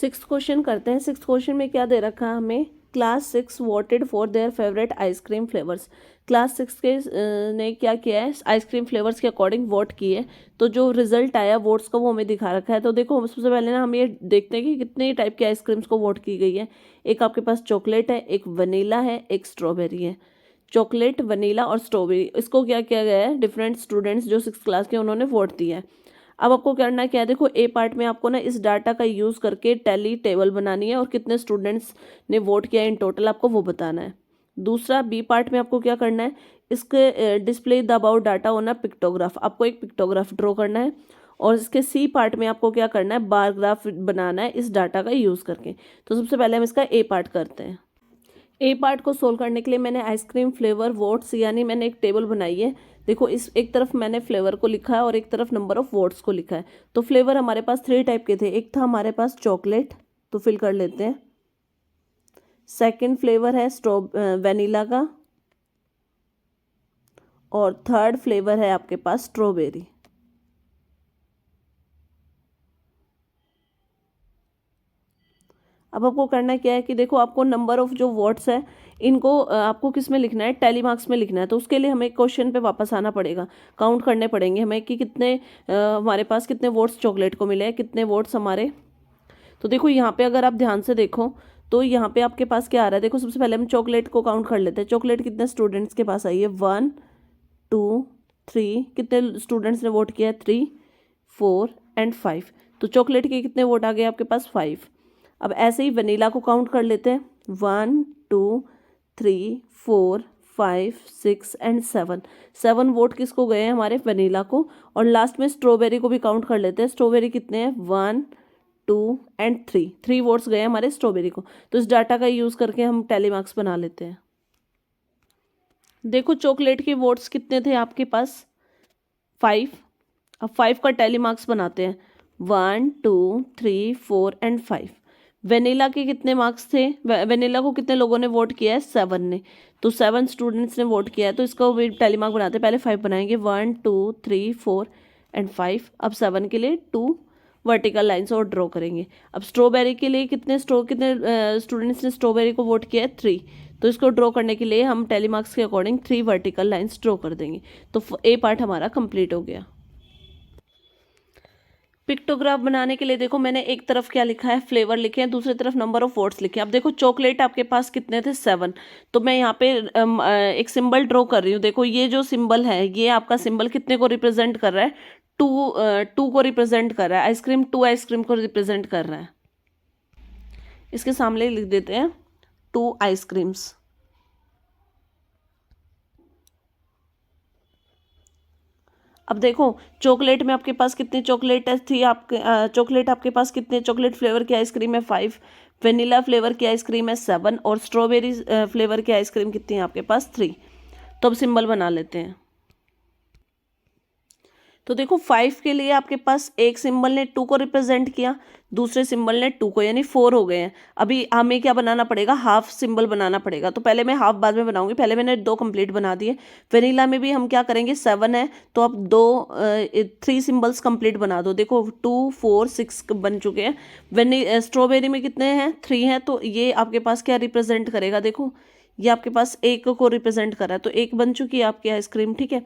Sixth question करते हैं। Sixth question में क्या दे रखा है हमें, class 6 voted for their favourite ice cream flavours. Class 6 के ने क्या किया है, आइसक्रीम फ्लेवर्स के अकॉर्डिंग वोट किए, तो जो रिजल्ट आया वोट्स का वो हमें दिखा रखा है। तो देखो सबसे पहले ना हम ये देखते हैं कि कितने टाइप के आइसक्रीम्स को वोट की गई है। एक आपके पास चॉकलेट है, एक वनीला है, एक स्ट्रॉबेरी है। चॉकलेट, वनीला और स्ट्रॉबेरी, इसको क्या किया गया है, डिफरेंट स्टूडेंट्स जो 6th क्लास के उन्होंने वोट दिया है। अब आपको करना क्या है, देखो ए पार्ट में आपको ना इस डाटा का यूज़ करके टैली टेबल बनानी है और कितने स्टूडेंट्स ने वोट किया इन टोटल आपको वो बताना है। दूसरा बी पार्ट में आपको क्या करना है, इसके display the about data on a pictograph, आपको एक पिक्टोग्राफ ड्रॉ करना है। और इसके सी पार्ट में आपको क्या करना है, बार ग्राफ बनाना है इस डाटा का यूज़ करके। तो सबसे पहले हम इसका ए पार्ट करते हैं। ए पार्ट को सोल्व करने के लिए मैंने आइसक्रीम फ्लेवर वोट्स यानी मैंने एक टेबल बनाई है। देखो इस एक तरफ मैंने फ्लेवर को लिखा है और एक तरफ नंबर ऑफ वोट्स को लिखा है। तो फ्लेवर हमारे पास 3 टाइप के थे। एक था हमारे पास चॉकलेट, तो फिल कर लेते हैं। सेकंड फ्लेवर है वेनिला का, और थर्ड फ्लेवर है आपके पास स्ट्रॉबेरी। अब आपको करना क्या है कि देखो आपको नंबर ऑफ जो वोट्स है इनको आपको किस में लिखना है, टैली मार्क्स में लिखना है। तो उसके लिए हमें क्वेश्चन पे वापस आना पड़ेगा, काउंट करने पड़ेंगे हमें कि कितने हमारे पास कितने वोट्स चॉकलेट को मिले हैं, कितने वोट्स हमारे। तो देखो यहाँ पे अगर आप ध्यान से देखो तो यहाँ पे आपके पास क्या आ रहा है, देखो सबसे पहले हम चॉकलेट को काउंट कर लेते हैं। चॉकलेट कितने स्टूडेंट्स के पास आई है, 1 2 3, कितने स्टूडेंट्स ने वोट किया है, 3 4 एंड 5। तो चॉकलेट के कितने वोट आ गए आपके पास, 5। अब ऐसे ही वनीला को काउंट कर लेते हैं, 1 2 3 4 5 6 एंड 7। 7 वोट किसको गए हैं, हमारे वनीला को। और लास्ट में स्ट्रॉबेरी को भी काउंट कर लेते हैं। स्ट्रॉबेरी कितने हैं, 1 2 एंड 3 वोट्स गए हैं हमारे स्ट्रॉबेरी को। तो इस डाटा का यूज़ करके हम टैली मार्क्स बना लेते हैं। देखो चॉकलेट के वोट्स कितने थे आपके पास, 5। अब 5 का टैली मार्क्स बनाते हैं, 1 2 3 4 एंड 5। वेनिला के कितने मार्क्स थे, वेनिला को कितने लोगों ने वोट किया है, 7 ने। तो 7 स्टूडेंट्स ने वोट किया है, तो इसका भी टैली मार्क बनाते हैं। पहले 5 बनाएंगे, 1 2 3 4 एंड 5। अब 7 के लिए 2 वर्टिकल लाइन्स और ड्रॉ करेंगे। अब स्ट्रॉबेरी के लिए कितने स्टूडेंट्स ने स्ट्रॉबेरी को वोट किया है, 3। तो इसको ड्रॉ करने के लिए हम टैली मार्क्स के अकॉर्डिंग 3 वर्टिकल लाइन्स ड्रॉ कर देंगे। तो ए पार्ट हमारा कंप्लीट हो गया। पिक्टोग्राफ बनाने के लिए देखो मैंने एक तरफ क्या लिखा है, फ्लेवर लिखे हैं, दूसरी तरफ नंबर ऑफ वोट्स लिखे हैं। अब देखो चॉकलेट आपके पास कितने थे, 7। तो मैं यहाँ पे एक सिंबल ड्रॉ कर रही हूँ। देखो ये जो सिंबल है ये आपका सिंबल कितने को रिप्रेजेंट कर रहा है, 2 को रिप्रेजेंट कर रहा है। आइसक्रीम 2 आइसक्रीम को रिप्रेजेंट कर रहा है। इसके सामने लिख देते हैं 2 आइसक्रीम्स। अब देखो चॉकलेट में आपके पास कितनी चॉकलेट थी, आपके चॉकलेट आपके पास कितने चॉकलेट फ्लेवर की आइसक्रीम है, 5। वेनिला फ्लेवर की आइसक्रीम है 7, और स्ट्रॉबेरी फ्लेवर की आइसक्रीम कितनी है आपके पास, 3। तो अब सिंबल बना लेते हैं। तो देखो 5 के लिए आपके पास एक सिंबल ने 2 को रिप्रेजेंट किया, दूसरे सिंबल ने 2 को, यानी 4 हो गए हैं। अभी हमें क्या बनाना पड़ेगा, हाफ सिंबल बनाना पड़ेगा। तो पहले मैं हाफ बाद में बनाऊंगी, पहले मैंने 2 कंप्लीट बना दिए। वेनिला में भी हम क्या करेंगे, 7 है तो अब 3 सिंबल्स कंप्लीट बना दो। देखो 2 4 6 बन चुके हैं। स्ट्रॉबेरी में कितने हैं, 3 हैं। तो ये आपके पास क्या रिप्रेजेंट करेगा, देखो ये आपके पास 1 को रिप्रेजेंट कर रहा है। तो 1 बन चुकी है आपकी आइसक्रीम, ठीक है।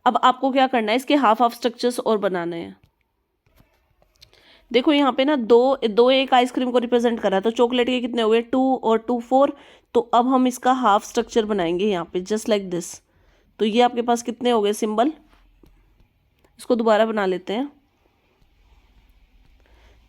अब आपको क्या करना है, इसके हाफ हाफ स्ट्रक्चर्स और बनाने हैं। देखो यहाँ पे ना दो एक आइसक्रीम को रिप्रेजेंट कर रहा है। तो चॉकलेट के कितने हो गए, 2 और 2 4। तो अब हम इसका हाफ स्ट्रक्चर बनाएंगे यहाँ पे, जस्ट लाइक दिस। तो ये आपके पास कितने हो गए सिंबल, इसको दोबारा बना लेते हैं।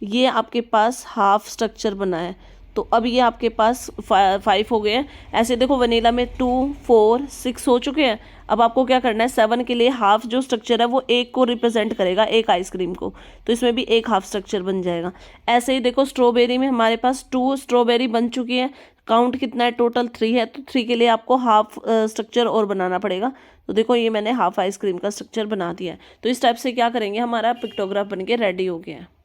ये आपके पास हाफ स्ट्रक्चर बना है। तो अब ये आपके पास 5 हो गए हैं। ऐसे देखो वनीला में 2 4 6 हो चुके हैं। अब आपको क्या करना है, 7 के लिए हाफ जो स्ट्रक्चर है वो 1 को रिप्रेजेंट करेगा, एक आइसक्रीम को। तो इसमें भी एक हाफ स्ट्रक्चर बन जाएगा। ऐसे ही देखो स्ट्रॉबेरी में हमारे पास 2 स्ट्रॉबेरी बन चुकी है। काउंट कितना है, टोटल 3 है। तो 3 के लिए आपको हाफ स्ट्रक्चर और बनाना पड़ेगा। तो देखो ये मैंने हाफ आइसक्रीम का स्ट्रक्चर बना दिया है। तो इस टाइप से क्या करेंगे, हमारा पिक्टोग्राफ बन के रेडी हो गया है।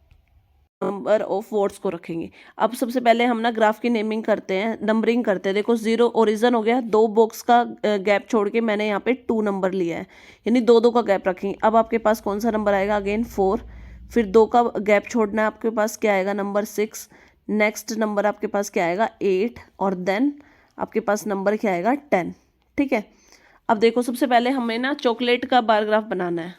नंबर ऑफ वोट्स को रखेंगे। अब सबसे पहले हम ना ग्राफ की नेमिंग करते हैं, नंबरिंग करते हैं। देखो 0 ओरिजिन हो गया, 2 बॉक्स का गैप छोड़ के मैंने यहाँ पे 2 नंबर लिया है, यानी 2 का गैप रखेंगे। अब आपके पास कौन सा नंबर आएगा, अगेन 4। फिर 2 का गैप छोड़ना है, आपके पास क्या आएगा, नंबर 6। नेक्स्ट नंबर आपके पास क्या आएगा 8 और देन आपके पास नंबर क्या आएगा 10। ठीक है, अब देखो सबसे पहले हमें ना चॉकलेट का बार ग्राफ बनाना है।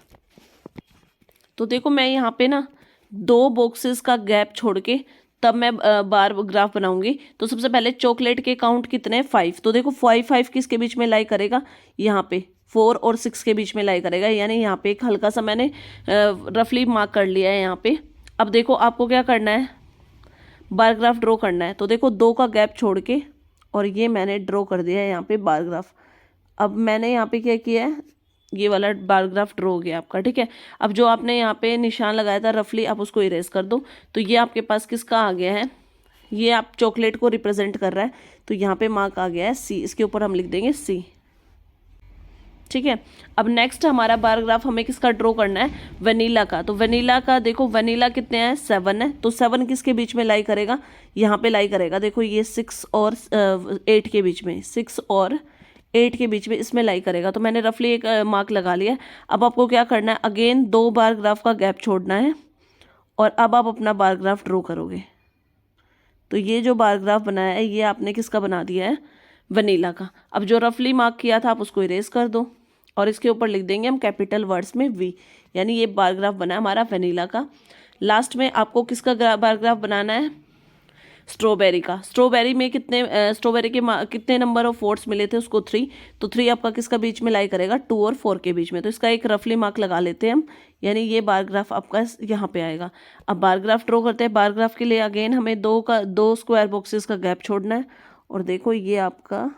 तो देखो मैं यहाँ पे ना 2 बॉक्सेस का गैप छोड़ के तब मैं बार ग्राफ बनाऊंगी। तो सबसे पहले चॉकलेट के काउंट कितने हैं 5। तो देखो 5 किसके बीच में लाई करेगा, यहाँ पे 4 और 6 के बीच में लाई करेगा, यानी यहाँ पे एक हल्का सा मैंने रफली मार्क कर लिया है यहाँ पे। अब देखो आपको क्या करना है, बार ग्राफ ड्रॉ करना है। तो देखो 2 का गैप छोड़ के और ये मैंने ड्रॉ कर दिया है यहाँ पे बार ग्राफ। अब मैंने यहाँ पे क्या किया है, ये वाला बार ग्राफ ड्रॉ हो गया आपका। ठीक है, अब जो आपने यहाँ पे निशान लगाया था रफली आप उसको इरेज कर दो। तो ये आपके पास किसका आ गया है, ये आप चॉकलेट को रिप्रेजेंट कर रहा है। तो यहाँ पे मार्क आ गया है C, इसके ऊपर हम लिख देंगे C। ठीक है, अब नेक्स्ट हमारा बार ग्राफ हमें किसका ड्रॉ करना है, वनीला का। तो वनीला का देखो वनीला कितने हैं 7 है। तो 7 किसके बीच में लाई करेगा, यहाँ पे लाई करेगा। देखो ये 6 और 8 के बीच में, 6 और 8 के बीच में इसमें लाई करेगा। तो मैंने रफली एक मार्क लगा लिया। अब आपको क्या करना है, अगेन 2 बार ग्राफ का गैप छोड़ना है और अब आप अपना बार ग्राफ ड्रॉ करोगे। तो ये जो बार ग्राफ बनाया है ये आपने किसका बना दिया है, वनीला का। अब जो रफली मार्क किया था आप उसको इरेज कर दो और इसके ऊपर लिख देंगे हम कैपिटल वर्ड्स में V, यानी ये बार ग्राफ बना है हमारा वनीला का। लास्ट में आपको किसका बार ग्राफ बनाना है, स्ट्रॉबेरी का। स्ट्रॉबेरी में स्ट्रॉबेरी के कितने नंबर ऑफ वोट्स मिले थे उसको 3। तो 3 आपका किसका बीच में लाई करेगा, 2 और 4 के बीच में। तो इसका एक रफली मार्क लगा लेते हैं हम, यानी ये बार ग्राफ आपका यहाँ पे आएगा। अब बार ग्राफ ड्रॉ करते हैं। बार ग्राफ के लिए अगेन हमें 2 स्क्वायर बॉक्सेस का गैप छोड़ना है और देखो ये आपका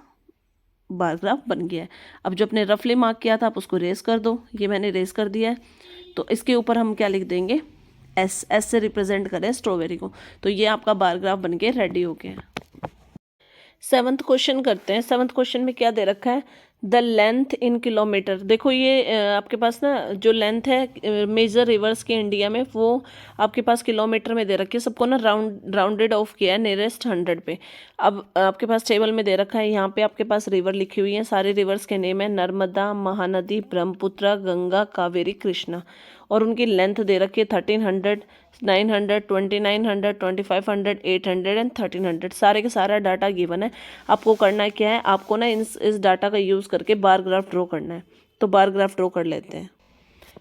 बार ग्राफ बन गया है। अब जो अपने रफली मार्क किया था आप उसको रेस कर दो, ये मैंने रेस कर दिया है। तो इसके ऊपर हम क्या लिख देंगे, S से रिप्रेजेंट करें स्ट्रॉबेरी को। तो ये आपका बार ग्राफ बन के रेडी हो गया है। 7th क्वेश्चन करते हैं। 7th क्वेश्चन में क्या दे रखा है, द लेंथ इन किलोमीटर। देखो ये आपके पास ना जो लेंथ है मेजर रिवर्स के इंडिया में वो आपके पास किलोमीटर में दे रखी है। सबको ना राउंडेड ऑफ किया है नियरेस्ट 100 पे। अब आपके पास टेबल में दे रखा है, यहाँ पे आपके पास रिवर लिखी हुई है। सारे रिवर्स के नेम है नर्मदा, महानदी, ब्रह्मपुत्र, गंगा, कावेरी, कृष्णा। और उनकी लेंथ दे रखी है 1300, 900, 2900, 2500, 800 एंड 1300। सारे के सारा डाटा गिवन है। आपको करना क्या है, आपको ना इस डाटा का यूज़ करके बार ग्राफ ड्रॉ करना है। तो बार ग्राफ ड्रॉ कर लेते हैं।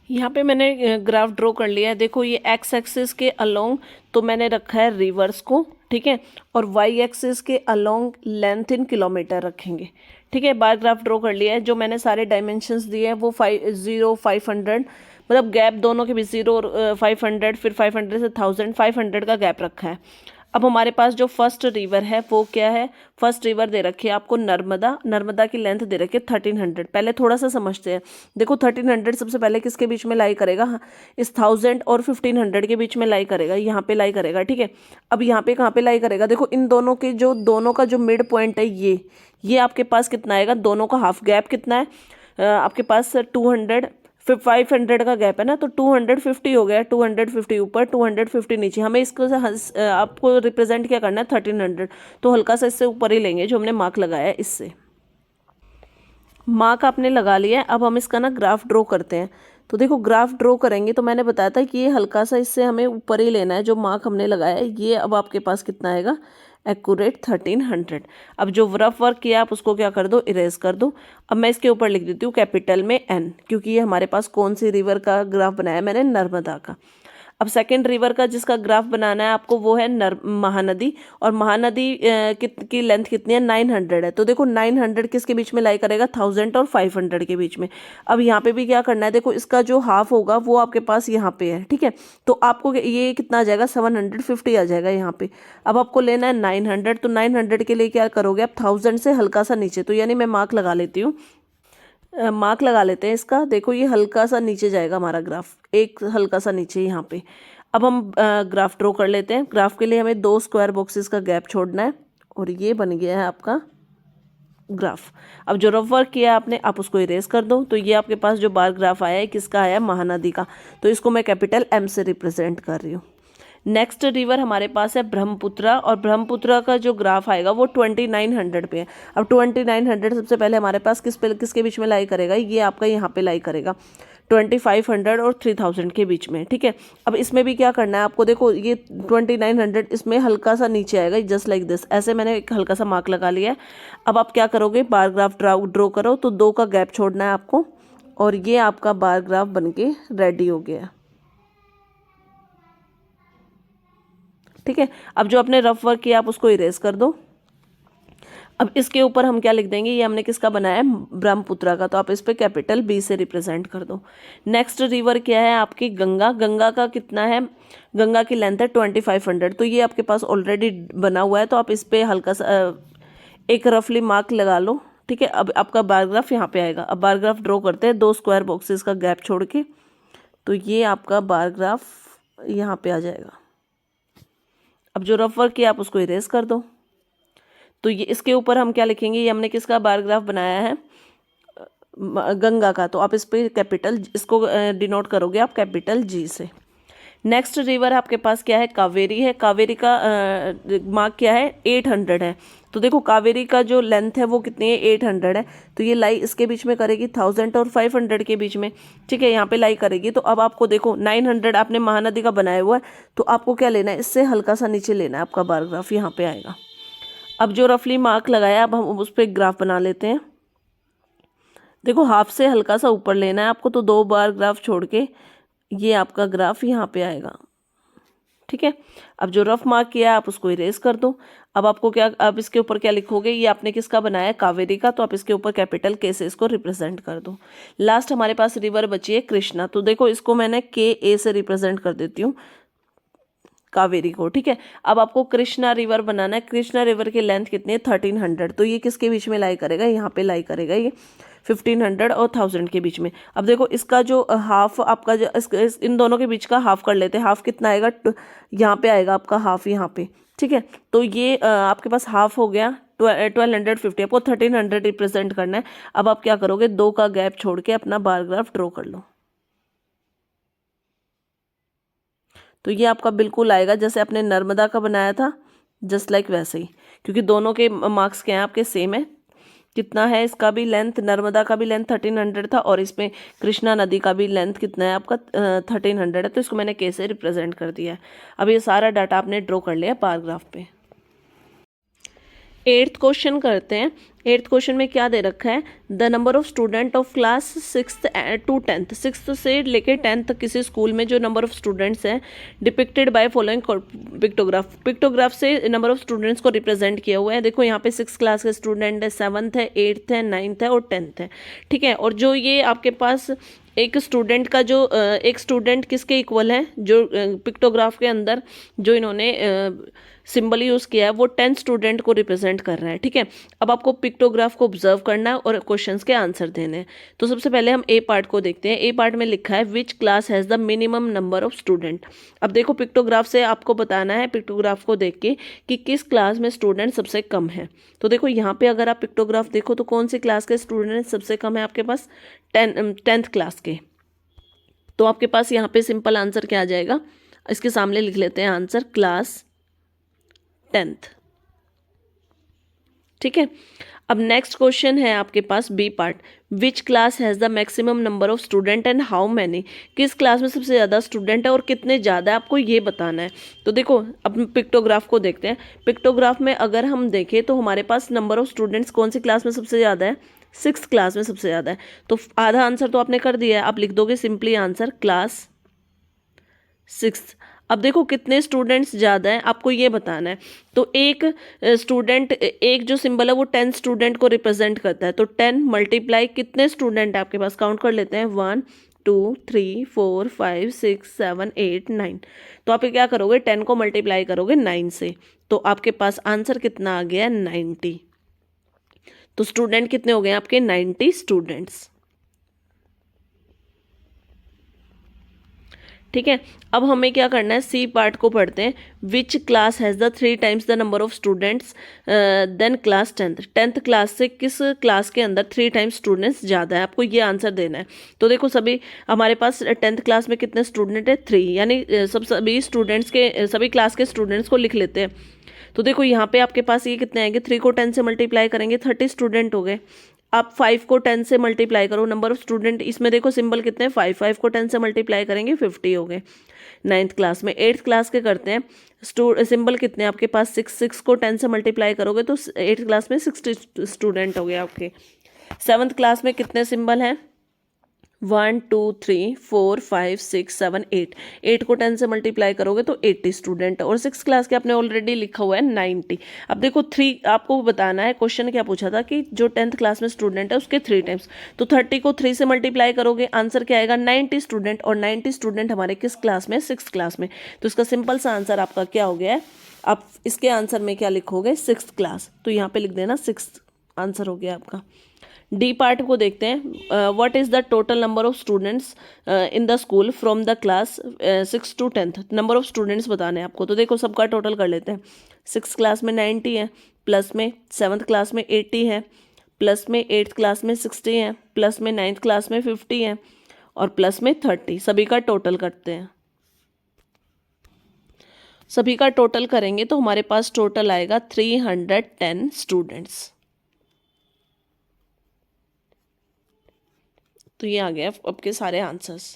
यहाँ पे मैंने ग्राफ ड्रॉ कर लिया है। देखो ये एक्स एक्सिस के अलोंग तो मैंने रखा है रिवर्स को, ठीक है, और वाई एक्सिस के अलोंग लेंथ इन किलोमीटर रखेंगे। ठीक है, बार ग्राफ ड्रॉ कर लिया है। जो मैंने सारे डायमेंशंस दिए हैं वो 0, 500, मतलब गैप दोनों के बीच 0 और 500, फिर 500 से 1000, 500 का गैप रखा है। अब हमारे पास जो फर्स्ट रिवर है वो क्या है, फर्स्ट रिवर दे रखी है आपको नर्मदा। नर्मदा की लेंथ दे रखी है 1300। पहले थोड़ा सा समझते हैं। देखो 1300 सबसे पहले किसके बीच में लाई करेगा, इस 1000 और 1500 के बीच में लाई करेगा, यहाँ पे लाई करेगा। ठीक है, अब यहाँ पे कहाँ पे लाई करेगा, देखो इन दोनों के दोनों का जो मिड पॉइंट है ये आपके पास कितना आएगा, दोनों का हाफ गैप कितना है आपके पास 200, फिर 500 का गैप है ना, तो 250 हो गया। 250 ऊपर 250 नीचे। हमें इसको आपको रिप्रेजेंट क्या करना है 1300, तो हल्का सा इससे ऊपर ही लेंगे जो हमने मार्क लगाया है। इससे मार्क आपने लगा लिया है। अब हम इसका ना ग्राफ ड्रॉ करते हैं। तो देखो ग्राफ ड्रॉ करेंगे तो मैंने बताया था कि ये हल्का सा इससे हमें ऊपर ही लेना है जो मार्क हमने लगाया है। ये अब आपके पास कितना आएगा, एक्यूरेट 1300। अब जो रफ वर्क किया आप उसको क्या कर दो, इरेज कर दो। अब मैं इसके ऊपर लिख देती हूँ कैपिटल में N, क्योंकि ये हमारे पास कौन सी रिवर का ग्राफ बनाया मैंने, नर्मदा का। अब सेकंड रिवर का जिसका ग्राफ बनाना है आपको वो है महानदी। और महानदी की लेंथ कितनी है, 900 है। तो देखो 900 किसके बीच में लाई करेगा, 1000 और 500 के बीच में। अब यहाँ पे भी क्या करना है, देखो इसका जो हाफ होगा वो आपके पास यहाँ पे है। ठीक है, तो आपको ये कितना आ जाएगा, 750 आ जाएगा यहाँ पे। अब आपको लेना है 900, तो 900 के लिए क्या करोगे आप, 1000 से हल्का सा नीचे। तो यानी मैं मार्क लगा लेती हूँ, मार्क लगा लेते हैं इसका। देखो ये हल्का सा नीचे जाएगा हमारा ग्राफ, एक हल्का सा नीचे यहाँ पे। अब हम ग्राफ ड्रॉ कर लेते हैं। ग्राफ के लिए हमें 2 स्क्वायर बॉक्सेस का गैप छोड़ना है और ये बन गया है आपका ग्राफ। अब जो रफ वर्क किया आपने आप उसको इरेज कर दो। तो ये आपके पास जो बार ग्राफ आया है किसका आया, महानदी का। तो इसको मैं कैपिटल M से रिप्रेजेंट कर रही हूँ। नेक्स्ट रिवर हमारे पास है ब्रह्मपुत्र, और ब्रह्मपुत्र का जो ग्राफ आएगा वो 2900 पे है। अब 2900 सबसे पहले हमारे पास किसके बीच में लाई करेगा, ये आपका यहाँ पे लाई करेगा। 2500 और 3000 के बीच में, ठीक है। अब इसमें भी क्या करना है आपको, देखो ये 2900 इसमें हल्का सा नीचे आएगा, जस्ट लाइक दिस, ऐसे मैंने एक हल्का सा मार्क लगा लिया है। अब आप क्या करोगे, बार ग्राफ ड्रॉ करो, तो 2 का गैप छोड़ना है आपको, और ये आपका बार ग्राफ बनके रेडी हो गया, ठीक है। अब जो आपने रफ वर्क किया आप उसको इरेज कर दो। अब इसके ऊपर हम क्या लिख देंगे, ये हमने किसका बनाया है, ब्रह्मपुत्रा का, तो आप इस पे कैपिटल बी से रिप्रेजेंट कर दो। नेक्स्ट रिवर क्या है आपकी, गंगा। गंगा का कितना है, गंगा की लेंथ है 2500, तो ये आपके पास ऑलरेडी बना हुआ है, तो आप इस पे हल्का सा एक रफली मार्क लगा लो, ठीक है। अब आपका बार ग्राफ यहाँ पे आएगा। अब बार ग्राफ ड्रॉ करते हैं 2 स्क्वायर बॉक्सेस का गैप छोड़ के, तो ये आपका बार ग्राफ यहाँ पे आ जाएगा। अब जो रफ वर्क किया आप उसको इरेज कर दो। तो ये इसके ऊपर हम क्या लिखेंगे, ये हमने किसका बार ग्राफ बनाया है, गंगा का, तो आप इस पे कैपिटल, इसको डिनोट करोगे आप कैपिटल जी से। नेक्स्ट रिवर आपके पास क्या है, कावेरी है। कावेरी का मार्क क्या है, 800 है। तो देखो कावेरी का जो लेंथ है वो कितनी है, 800 है, तो ये लाई इसके बीच में करेगी 1000 और 500 के बीच में, ठीक है, यहाँ पे लाई करेगी। तो अब आपको देखो 900 आपने महानदी का बनाया हुआ है, तो आपको क्या लेना है, इससे हल्का सा नीचे लेना है, आपका बार ग्राफ यहाँ पे आएगा। अब जो रफली मार्क लगाया अब हम उस पर ग्राफ बना लेते हैं। देखो हाफ से हल्का सा ऊपर लेना है आपको, तो 2 बार ग्राफ छोड़ के ये आपका ग्राफ यहाँ पे आएगा, ठीक है। अब जो रफ मार्क किया है आप उसको इरेज कर दो। अब आपको क्या, अब इसके ऊपर क्या लिखोगे, ये आपने किसका बनाया है, कावेरी का, तो आप इसके ऊपर कैपिटल के से इसको रिप्रेजेंट कर दो। लास्ट हमारे पास रिवर बची है कृष्णा, तो देखो इसको मैंने के ए से रिप्रेजेंट कर देती हूँ कावेरी को, ठीक है। अब आपको कृष्णा रिवर बनाना है। कृष्णा रिवर की लेंथ कितनी है, 1300, तो ये किसके बीच में लाई करेगा, यहाँ पे लाई करेगा, ये 1500 और 1000 के बीच में। अब देखो इसका जो हाफ आपका जो इन दोनों के बीच का हाफ कर लेते हैं। हाफ कितना आएगा, यहाँ पे आएगा आपका हाफ, यहाँ पे, ठीक है। तो ये आपके पास हाफ हो गया 1250, आपको 1300 रिप्रेजेंट करना है। अब आप क्या करोगे, 2 का गैप छोड़ के अपना बार ग्राफ ड्रॉ कर लो, तो ये आपका बिल्कुल आएगा जैसे आपने नर्मदा का बनाया था, जस्ट लाइक वैसे ही, क्योंकि दोनों के मार्क्स क्या हैं आपके सेम है। कितना है इसका भी लेंथ, नर्मदा का भी लेंथ 1300 था, और इसमें कृष्णा नदी का भी लेंथ कितना है आपका 1300 है, तो इसको मैंने के से रिप्रेजेंट कर दिया है। अब ये सारा डाटा आपने ड्रॉ कर लिया बार ग्राफ पे। 8th क्वेश्चन करते हैं। 8th क्वेश्चन में क्या दे रखा है, the number of student of class 6th to 10th, 6th से लेके 10th तक किसी स्कूल में जो नंबर ऑफ स्टूडेंट्स हैं depicted by following pictograph. Pictograph से नंबर ऑफ स्टूडेंट्स को रिप्रेजेंट किया हुआ है। देखो यहाँ पे 6th क्लास के स्टूडेंट है, 7th है, 8th है, 9th है और 10th है, ठीक है। और जो ये आपके पास एक स्टूडेंट का जो एक स्टूडेंट किसके इक्वल है, जो पिक्टोग्राफ के अंदर जो इन्होंने सिंबल यूज़ किया है वो 10 स्टूडेंट को रिप्रेजेंट कर रहा है, ठीक है। अब आपको पिक्टोग्राफ को ऑब्जर्व करना है और क्वेश्चंस के आंसर देने हैं। तो सबसे पहले हम ए पार्ट को देखते हैं। ए पार्ट में लिखा है विच class has the minimum number of student. अब देखो पिक्टोग्राफ से आपको बताना है, पिक्टोग्राफ को देख के, कि किस क्लास में स्टूडेंट सबसे कम है। तो देखो यहाँ पे अगर आप पिक्टोग्राफ देखो तो कौन सी क्लास के स्टूडेंट सबसे कम है आपके पास, 10th क्लास के। तो आपके पास यहाँ पे सिंपल आंसर क्या आ जाएगा, इसके सामने लिख लेते हैं आंसर, क्लास 10th, ठीक है। अब नेक्स्ट क्वेश्चन है आपके पास B part, which class has the maximum number of student and how many. किस क्लास में सबसे ज़्यादा स्टूडेंट है और कितने ज़्यादा है, आपको ये बताना है। तो देखो अब पिक्टोग्राफ को देखते हैं। पिक्टोग्राफ में अगर हम देखें तो हमारे पास नंबर ऑफ स्टूडेंट्स कौन सी क्लास में सबसे ज़्यादा है, 6th क्लास में सबसे ज़्यादा है। तो आधा आंसर तो आपने कर दिया है, आप लिख दोगे सिंपली आंसर क्लास 6th। अब देखो कितने स्टूडेंट्स ज़्यादा हैं आपको ये बताना है। तो एक स्टूडेंट, एक जो सिंबल है वो 10 स्टूडेंट को रिप्रेजेंट करता है। तो 10 मल्टीप्लाई कितने स्टूडेंट है आपके पास, काउंट कर लेते हैं, 1 2 3 4 5 6 7 8 9। तो आप क्या करोगे, 10 को मल्टीप्लाई करोगे 9 से, तो आपके पास आंसर कितना आ गया, 90। तो स्टूडेंट कितने हो गए आपके, 90 स्टूडेंट्स, ठीक है। अब हमें क्या करना है, सी पार्ट को पढ़ते हैं। Which class has the 3 times the number of students than class 10th class से किस क्लास के अंदर 3 टाइम्स स्टूडेंट्स ज़्यादा है, आपको ये आंसर देना है। तो देखो सभी हमारे पास 10th क्लास में कितने स्टूडेंट है, 3, यानी सभी स्टूडेंट्स के, सभी क्लास के स्टूडेंट्स को लिख लेते हैं। तो देखो यहाँ पे आपके पास ये कितने आएंगे, 3 को 10 से मल्टीप्लाई करेंगे 30 स्टूडेंट हो गए। आप 5 को 10 से मल्टीप्लाई करो, नंबर ऑफ स्टूडेंट, इसमें देखो सिंबल कितने हैं 5, 5 को 10 से मल्टीप्लाई करेंगे 50 हो गए 9th क्लास में। 8th क्लास के करते हैं, सिंबल कितने हैं आपके पास 6, 6 को 10 से मल्टीप्लाई करोगे तो 8th क्लास में 60 स्टूडेंट हो गए आपके। 7th क्लास में कितने सिंबल हैं 1 2 3 4 5 6 7 8, 8 को 10 से मल्टीप्लाई करोगे तो 80 स्टूडेंट। और 6th क्लास के आपने ऑलरेडी लिखा हुआ है 90। अब देखो 3 आपको बताना है, क्वेश्चन क्या पूछा था कि जो 10th क्लास में स्टूडेंट है उसके 3 टाइम्स, तो 30 को 3 से मल्टीप्लाई करोगे, आंसर क्या आएगा 90 स्टूडेंट। और 90 स्टूडेंट हमारे किस क्लास में 6th क्लास में, तो इसका सिंपल सा आंसर आपका क्या हो गया है, आप इसके आंसर में क्या लिखोगे 6th क्लास, तो यहाँ पे लिख देना 6th आंसर हो गया आपका। डी पार्ट को देखते हैं, what is the total number of students in the school from the class 6 to 10th, number of students बताने हैं आपको। तो देखो सबका टोटल कर लेते हैं, 6th क्लास में 90 है, प्लस में 7th क्लास में 80 है, प्लस में 8th क्लास में 60 है, प्लस में 9th क्लास में 50 है, और प्लस में 30, सभी का टोटल करते हैं। सभी का टोटल करेंगे तो हमारे पास टोटल आएगा 310 स्टूडेंट्स। तो ये आ गया आपके सारे आंसर्स।